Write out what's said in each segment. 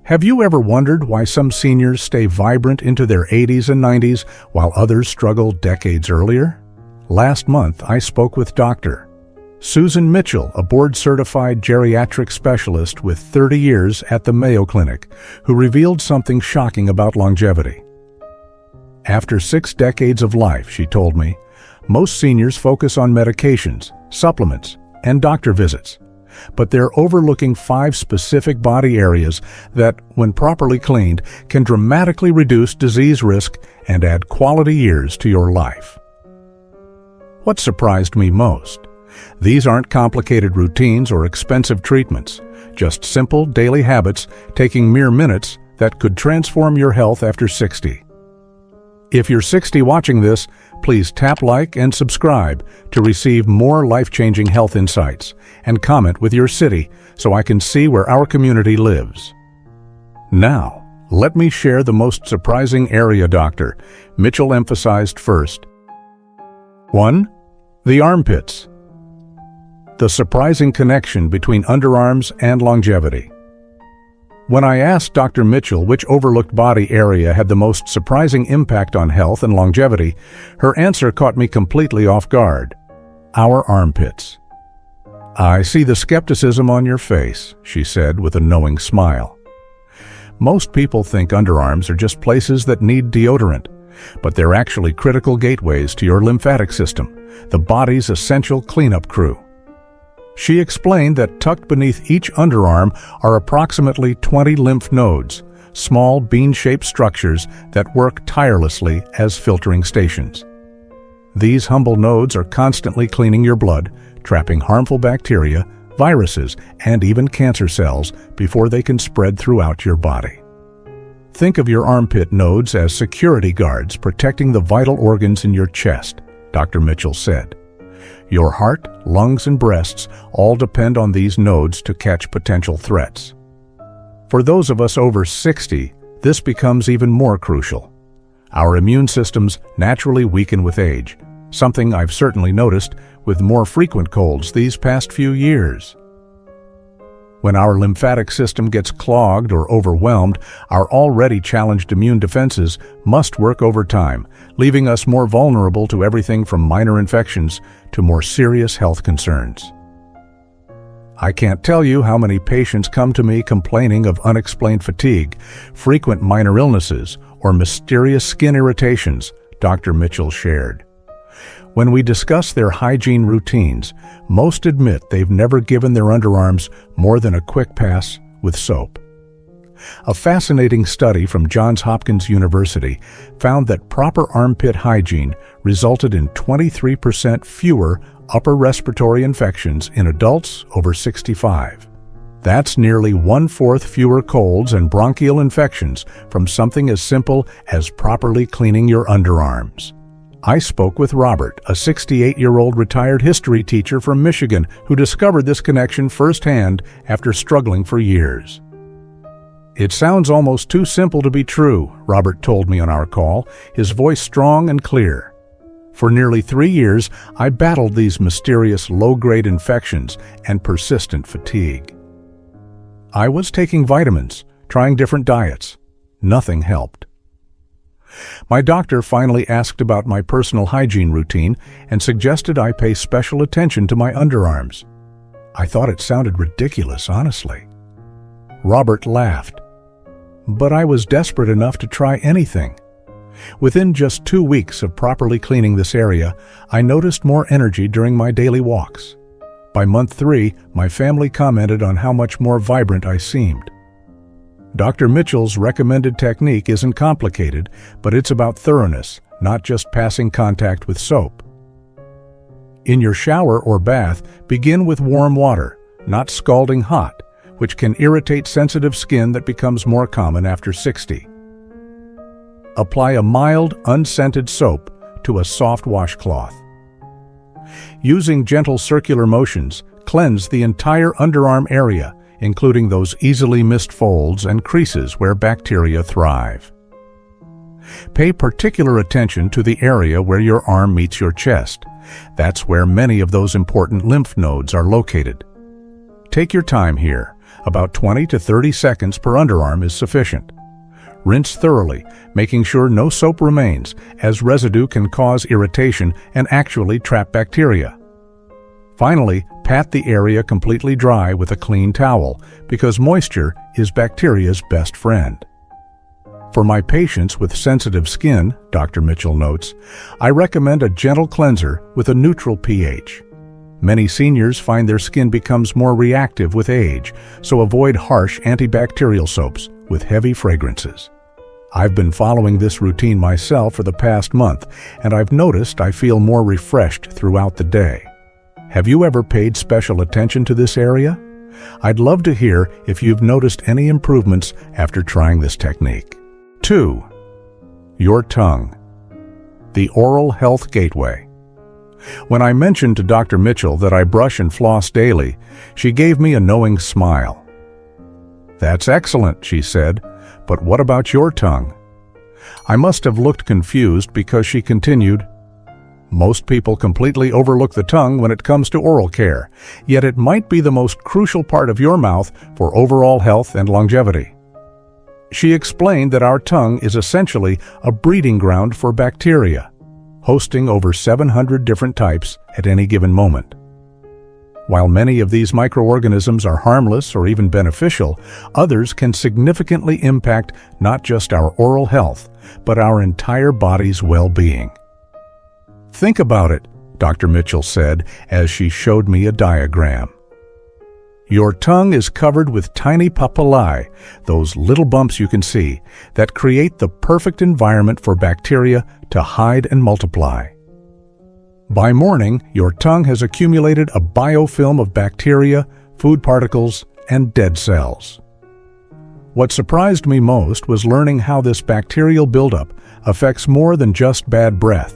Have you ever wondered why some seniors stay vibrant into their 80s and 90s while others struggle decades earlier? Last month, I spoke with Dr. Susan Mitchell, a board-certified geriatric specialist with 30 years at the Mayo Clinic, who revealed something shocking about longevity. After 6 decades of life, she told me, most seniors focus on medications, supplements, and doctor visits. But they're overlooking 5 specific body areas that, when properly cleaned, can dramatically reduce disease risk and add quality years to your life. What surprised me most? These aren't complicated routines or expensive treatments, just simple daily habits taking mere minutes that could transform your health after 60. If you're 60 watching this, please tap like and subscribe to receive more life-changing health insights, and comment with your city so I can see where our community lives. Now, let me share the most surprising area Dr. Mitchell emphasized first. 1. The armpits. The surprising connection between underarms and longevity. When I asked Dr. Mitchell which overlooked body area had the most surprising impact on health and longevity, her answer caught me completely off guard. Our armpits. I see the skepticism on your face, she said with a knowing smile. Most people think underarms are just places that need deodorant, but they're actually critical gateways to your lymphatic system, the body's essential cleanup crew. She explained that tucked beneath each underarm are approximately 20 lymph nodes, small bean-shaped structures that work tirelessly as filtering stations. These humble nodes are constantly cleaning your blood, trapping harmful bacteria, viruses, and even cancer cells before they can spread throughout your body. Think of your armpit nodes as security guards protecting the vital organs in your chest, Dr. Mitchell said. Your heart, lungs, and breasts all depend on these nodes to catch potential threats. For those of us over 60, this becomes even more crucial. Our immune systems naturally weaken with age, something I've certainly noticed with more frequent colds these past few years. When our lymphatic system gets clogged or overwhelmed, our already challenged immune defenses must work overtime, leaving us more vulnerable to everything from minor infections to more serious health concerns. I can't tell you how many patients come to me complaining of unexplained fatigue, frequent minor illnesses, or mysterious skin irritations, Dr. Mitchell shared. When we discuss their hygiene routines, most admit they've never given their underarms more than a quick pass with soap. A fascinating study from Johns Hopkins University found that proper armpit hygiene resulted in 23% fewer upper respiratory infections in adults over 65. That's nearly 1/4 fewer colds and bronchial infections from something as simple as properly cleaning your underarms. I spoke with Robert, a 68-year-old retired history teacher from Michigan who discovered this connection firsthand after struggling for years. It sounds almost too simple to be true, Robert told me on our call, his voice strong and clear. For nearly 3 years, I battled these mysterious low-grade infections and persistent fatigue. I was taking vitamins, trying different diets. Nothing helped. My doctor finally asked about my personal hygiene routine and suggested I pay special attention to my underarms. I thought it sounded ridiculous, honestly. Robert laughed. But I was desperate enough to try anything. Within just 2 weeks of properly cleaning this area, I noticed more energy during my daily walks. By month 3, my family commented on how much more vibrant I seemed. Dr. Mitchell's recommended technique isn't complicated, but it's about thoroughness, not just passing contact with soap. In your shower or bath, begin with warm water, not scalding hot, which can irritate sensitive skin that becomes more common after 60. Apply a mild, unscented soap to a soft washcloth. Using gentle circular motions, cleanse the entire underarm area, including those easily missed folds and creases where bacteria thrive. Pay particular attention to the area where your arm meets your chest. That's where many of those important lymph nodes are located. Take your time here. About 20 to 30 seconds per underarm is sufficient. Rinse thoroughly, making sure no soap remains, as residue can cause irritation and actually trap bacteria. Finally, pat the area completely dry with a clean towel, because moisture is bacteria's best friend. For my patients with sensitive skin, Dr. Mitchell notes, I recommend a gentle cleanser with a neutral pH. Many seniors find their skin becomes more reactive with age, so avoid harsh antibacterial soaps with heavy fragrances. I've been following this routine myself for the past month, and I've noticed I feel more refreshed throughout the day. Have you ever paid special attention to this area? I'd love to hear if you've noticed any improvements after trying this technique. 2. Your tongue. The oral health gateway. When I mentioned to Dr. Mitchell that I brush and floss daily, she gave me a knowing smile. "That's excellent," she said, "but what about your tongue?" I must have looked confused because she continued, "Most people completely overlook the tongue when it comes to oral care, yet it might be the most crucial part of your mouth for overall health and longevity." She explained that our tongue is essentially a breeding ground for bacteria, hosting over 700 different types at any given moment. While many of these microorganisms are harmless or even beneficial, others can significantly impact not just our oral health, but our entire body's well-being. "Think about it," Dr. Mitchell said as she showed me a diagram. Your tongue is covered with tiny papillae, those little bumps you can see, that create the perfect environment for bacteria to hide and multiply. By morning, your tongue has accumulated a biofilm of bacteria, food particles, and dead cells. What surprised me most was learning how this bacterial buildup affects more than just bad breath.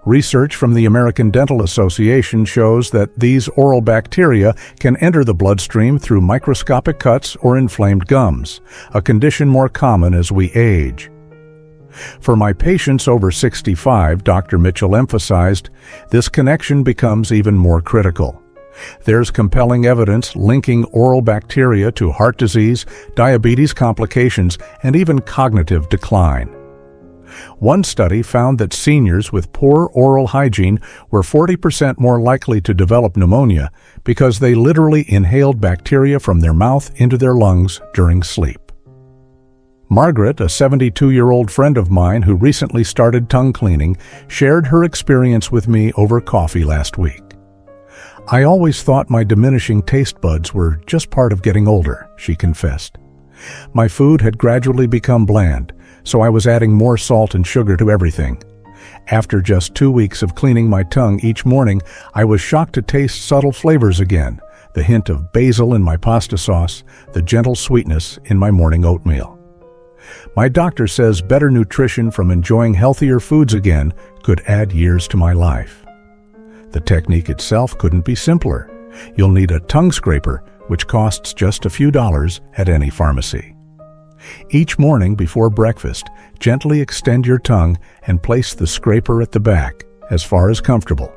Research from the American Dental Association shows that these oral bacteria can enter the bloodstream through microscopic cuts or inflamed gums, a condition more common as we age. For my patients over 65, Dr. Mitchell emphasized, this connection becomes even more critical. There's compelling evidence linking oral bacteria to heart disease, diabetes complications, and even cognitive decline. One study found that seniors with poor oral hygiene were 40% more likely to develop pneumonia because they literally inhaled bacteria from their mouth into their lungs during sleep. Margaret, a 72-year-old friend of mine who recently started tongue cleaning, shared her experience with me over coffee last week. "I always thought my diminishing taste buds were just part of getting older," she confessed. "My food had gradually become bland, so I was adding more salt and sugar to everything. After just 2 weeks of cleaning my tongue each morning, I was shocked to taste subtle flavors again, the hint of basil in my pasta sauce, the gentle sweetness in my morning oatmeal. My doctor says better nutrition from enjoying healthier foods again could add years to my life." The technique itself couldn't be simpler. You'll need a tongue scraper, which costs just a few dollars at any pharmacy. Each morning before breakfast, gently extend your tongue and place the scraper at the back, as far as comfortable.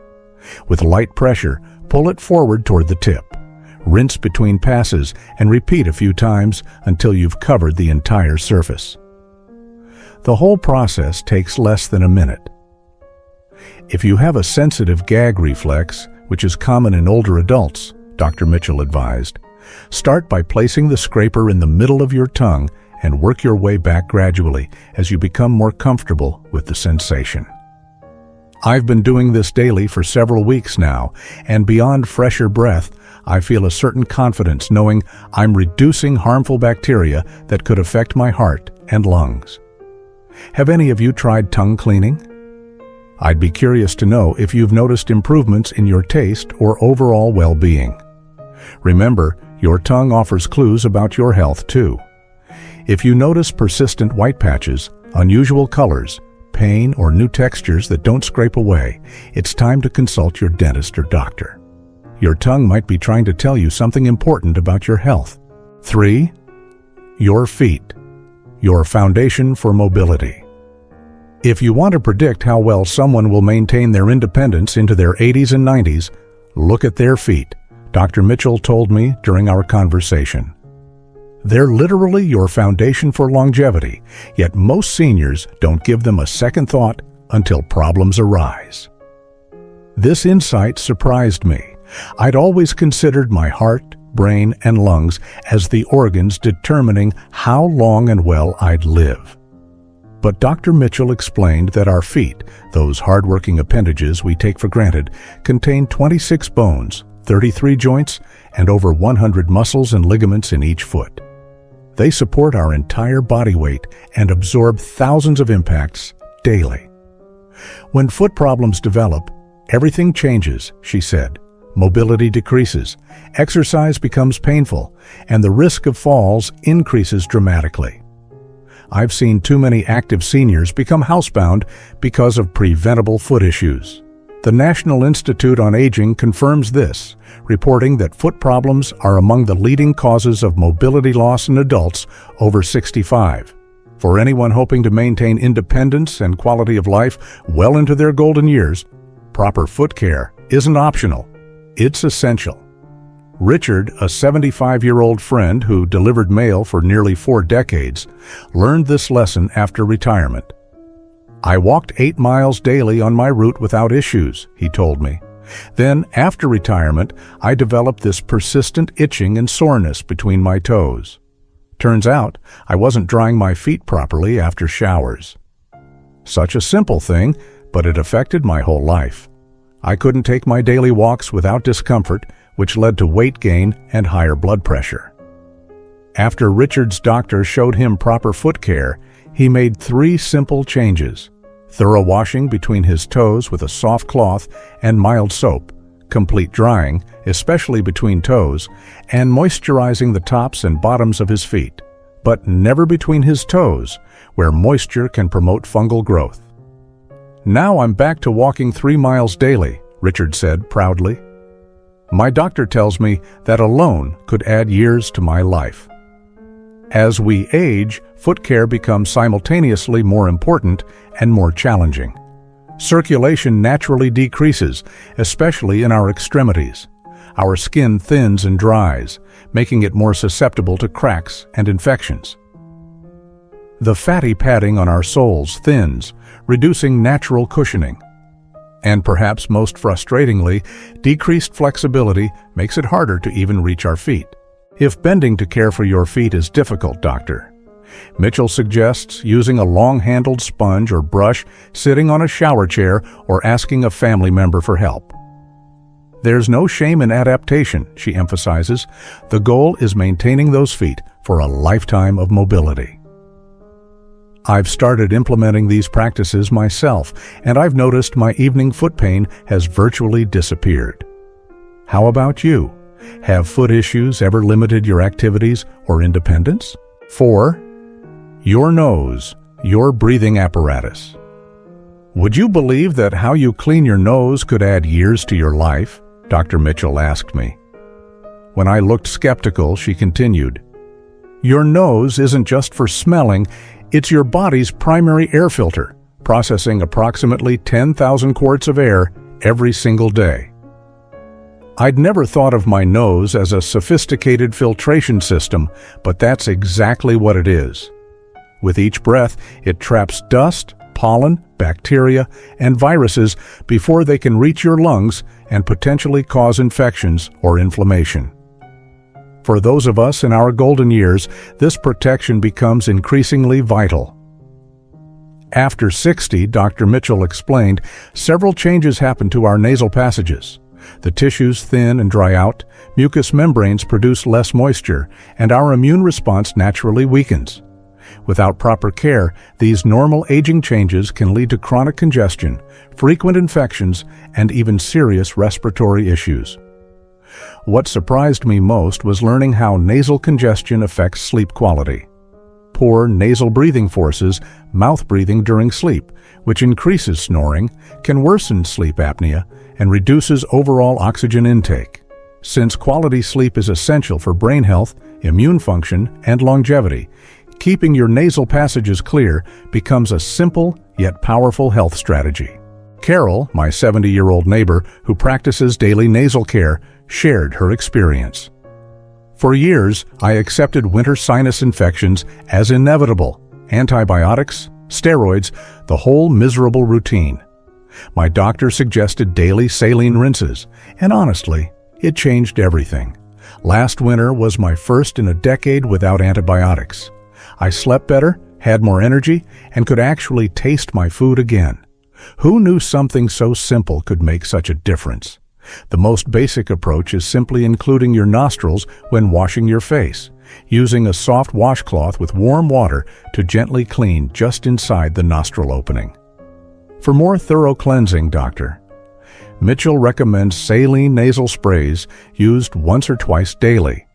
With light pressure, pull it forward toward the tip. Rinse between passes and repeat a few times until you've covered the entire surface. The whole process takes less than a minute. If you have a sensitive gag reflex, which is common in older adults, Dr. Mitchell advised, start by placing the scraper in the middle of your tongue and work your way back gradually as you become more comfortable with the sensation. I've been doing this daily for several weeks now, and beyond fresher breath, I feel a certain confidence knowing I'm reducing harmful bacteria that could affect my heart and lungs. Have any of you tried tongue cleaning? I'd be curious to know if you've noticed improvements in your taste or overall well-being. Remember, your tongue offers clues about your health too. If you notice persistent white patches, unusual colors, pain, or new textures that don't scrape away, it's time to consult your dentist or doctor. Your tongue might be trying to tell you something important about your health. 3. Your feet. Your foundation for mobility. If you want to predict how well someone will maintain their independence into their 80s and 90s, look at their feet. Dr. Mitchell told me during our conversation. They're literally your foundation for longevity, yet most seniors don't give them a second thought until problems arise. This insight surprised me. I'd always considered my heart, brain, and lungs as the organs determining how long and well I'd live. But Dr. Mitchell explained that our feet, those hard-working appendages we take for granted, contain 26 bones, 33 joints, and over 100 muscles and ligaments in each foot. They support our entire body weight and absorb thousands of impacts daily. When foot problems develop, everything changes, she said. Mobility decreases, exercise becomes painful, and the risk of falls increases dramatically. I've seen too many active seniors become housebound because of preventable foot issues. The National Institute on Aging confirms this, reporting that foot problems are among the leading causes of mobility loss in adults over 65. For anyone hoping to maintain independence and quality of life well into their golden years, proper foot care isn't optional, it's essential. Richard, a 75-year-old friend who delivered mail for nearly 4 decades, learned this lesson after retirement. I walked 8 miles daily on my route without issues, he told me. Then, after retirement, I developed this persistent itching and soreness between my toes. Turns out, I wasn't drying my feet properly after showers. Such a simple thing, but it affected my whole life. I couldn't take my daily walks without discomfort, which led to weight gain and higher blood pressure. After Richard's doctor showed him proper foot care, he made 3 simple changes: thorough washing between his toes with a soft cloth and mild soap, complete drying, especially between toes, and moisturizing the tops and bottoms of his feet, but never between his toes, where moisture can promote fungal growth. Now I'm back to walking 3 miles daily, Richard said proudly. My doctor tells me that alone could add years to my life. As we age, foot care becomes simultaneously more important and more challenging. Circulation naturally decreases, especially in our extremities. Our skin thins and dries, making it more susceptible to cracks and infections. The fatty padding on our soles thins, reducing natural cushioning. And perhaps most frustratingly, decreased flexibility makes it harder to even reach our feet. If bending to care for your feet is difficult, Dr. Mitchell suggests using a long-handled sponge or brush, sitting on a shower chair, or asking a family member for help. There's no shame in adaptation, she emphasizes. The goal is maintaining those feet for a lifetime of mobility. I've started implementing these practices myself, and I've noticed my evening foot pain has virtually disappeared. How about you? Have foot issues ever limited your activities or independence? 4. Your nose, your breathing apparatus. Would you believe that how you clean your nose could add years to your life? Dr. Mitchell asked me. When I looked skeptical, she continued, Your nose isn't just for smelling, it's your body's primary air filter, processing approximately 10,000 quarts of air every single day. I'd never thought of my nose as a sophisticated filtration system, but that's exactly what it is. With each breath, it traps dust, pollen, bacteria, and viruses before they can reach your lungs and potentially cause infections or inflammation. For those of us in our golden years, this protection becomes increasingly vital. After 60, Dr. Mitchell explained, several changes happen to our nasal passages. The tissues thin and dry out, mucous membranes produce less moisture, and our immune response naturally weakens. Without proper care, these normal aging changes can lead to chronic congestion, frequent infections, and even serious respiratory issues. What surprised me most was learning how nasal congestion affects sleep quality. Poor nasal breathing forces, mouth breathing during sleep, which increases snoring, can worsen sleep apnea, and reduces overall oxygen intake. Since quality sleep is essential for brain health, immune function, and longevity, keeping your nasal passages clear becomes a simple yet powerful health strategy. Carol, my 70-year-old neighbor who practices daily nasal care, shared her experience. For years, I accepted winter sinus infections as inevitable. Antibiotics, steroids, the whole miserable routine. My doctor suggested daily saline rinses, and honestly, it changed everything. Last winter was my first in a decade without antibiotics. I slept better, had more energy, and could actually taste my food again. Who knew something so simple could make such a difference? The most basic approach is simply including your nostrils when washing your face, using a soft washcloth with warm water to gently clean just inside the nostril opening. For more thorough cleansing, Dr. Mitchell recommends saline nasal sprays used once or twice daily,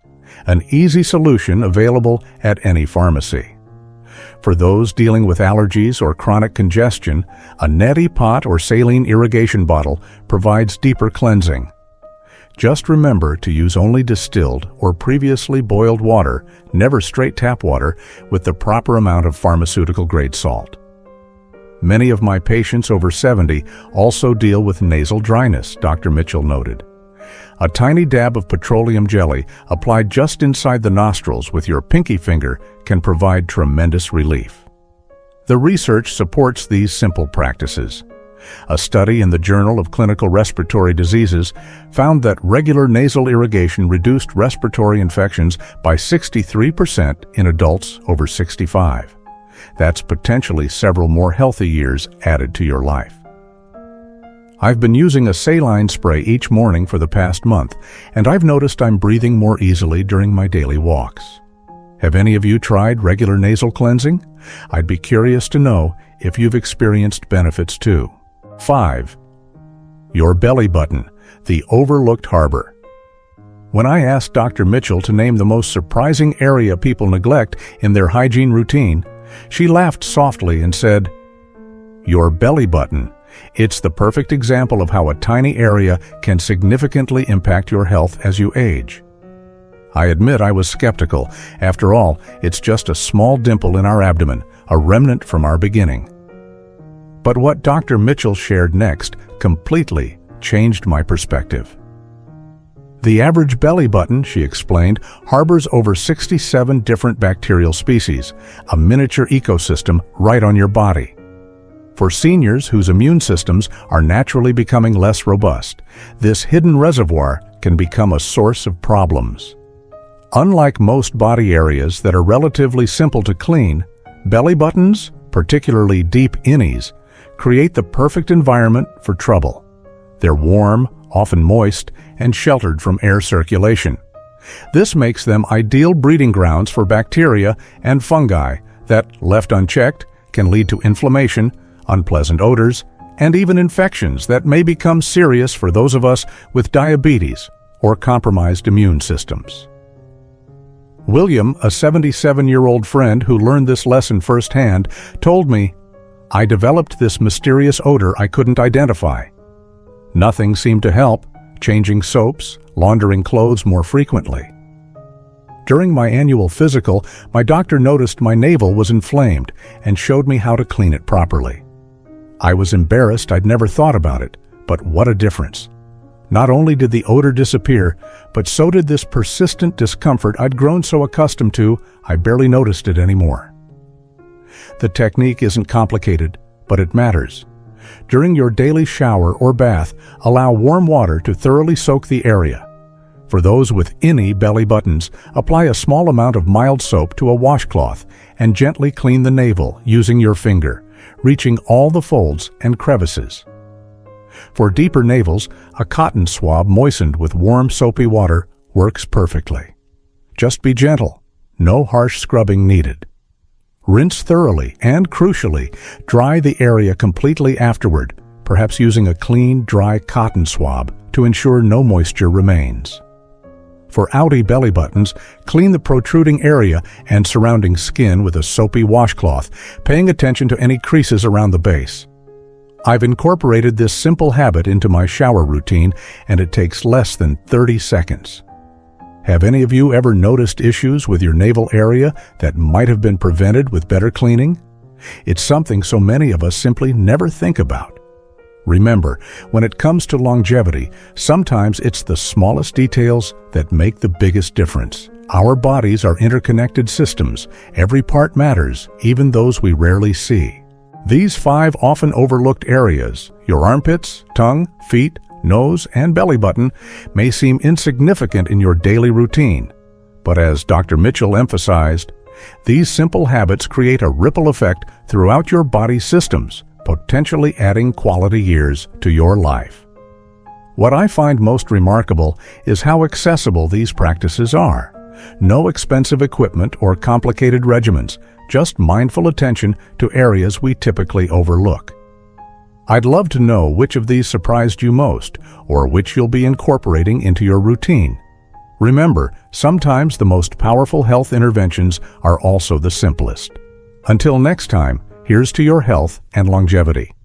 an easy solution available at any pharmacy. For those dealing with allergies or chronic congestion, a neti pot or saline irrigation bottle provides deeper cleansing. Just remember to use only distilled or previously boiled water, never straight tap water, with the proper amount of pharmaceutical-grade salt. Many of my patients over 70 also deal with nasal dryness, Dr. Mitchell noted. A tiny dab of petroleum jelly applied just inside the nostrils with your pinky finger can provide tremendous relief. The research supports these simple practices. A study in the Journal of Clinical Respiratory Diseases found that regular nasal irrigation reduced respiratory infections by 63% in adults over 65. That's potentially several more healthy years added to your life. I've been using a saline spray each morning for the past month, and I've noticed I'm breathing more easily during my daily walks. Have any of you tried regular nasal cleansing? I'd be curious to know if you've experienced benefits too. 5. Your belly button, the overlooked harbor. When I asked Dr. Mitchell to name the most surprising area people neglect in their hygiene routine, she laughed softly and said, "Your belly button. It's the perfect example of how a tiny area can significantly impact your health as you age." I admit I was skeptical. After all, it's just a small dimple in our abdomen, a remnant from our beginning. But what Dr. Mitchell shared next completely changed my perspective. The average belly button, she explained, harbors over 67 different bacterial species, a miniature ecosystem right on your body. For seniors whose immune systems are naturally becoming less robust, this hidden reservoir can become a source of problems. Unlike most body areas that are relatively simple to clean, belly buttons, particularly deep innies, create the perfect environment for trouble. They're warm, often moist, and sheltered from air circulation. This makes them ideal breeding grounds for bacteria and fungi that, left unchecked, can lead to inflammation, unpleasant odors, and even infections that may become serious for those of us with diabetes or compromised immune systems. William, a 77-year-old friend who learned this lesson firsthand, told me, "I developed this mysterious odor I couldn't identify. Nothing seemed to help, changing soaps, laundering clothes more frequently. During my annual physical, my doctor noticed my navel was inflamed and showed me how to clean it properly. I was embarrassed I'd never thought about it, but what a difference. Not only did the odor disappear, but so did this persistent discomfort I'd grown so accustomed to, I barely noticed it anymore." The technique isn't complicated, but it matters. During your daily shower or bath, allow warm water to thoroughly soak the area. For those with innie belly buttons, apply a small amount of mild soap to a washcloth and gently clean the navel using your finger, reaching all the folds and crevices. For deeper navels, a cotton swab moistened with warm soapy water works perfectly. Just be gentle, no harsh scrubbing needed. Rinse thoroughly and, crucially, dry the area completely afterward, perhaps using a clean, dry cotton swab to ensure no moisture remains. For outy belly buttons, clean the protruding area and surrounding skin with a soapy washcloth, paying attention to any creases around the base. I've incorporated this simple habit into my shower routine, and it takes less than 30 seconds. Have any of you ever noticed issues with your navel area that might have been prevented with better cleaning? It's something so many of us simply never think about. Remember, when it comes to longevity, sometimes it's the smallest details that make the biggest difference. Our bodies are interconnected systems. Every part matters, even those we rarely see. These 5 often overlooked areas, your armpits, tongue, feet, nose, and belly button, may seem insignificant in your daily routine. But as Dr. Mitchell emphasized, these simple habits create a ripple effect throughout your body's systems, potentially adding quality years to your life. What I find most remarkable is how accessible these practices are. No expensive equipment or complicated regimens, just mindful attention to areas we typically overlook. I'd love to know which of these surprised you most, or which you'll be incorporating into your routine. Remember, sometimes the most powerful health interventions are also the simplest. Until next time, here's to your health and longevity.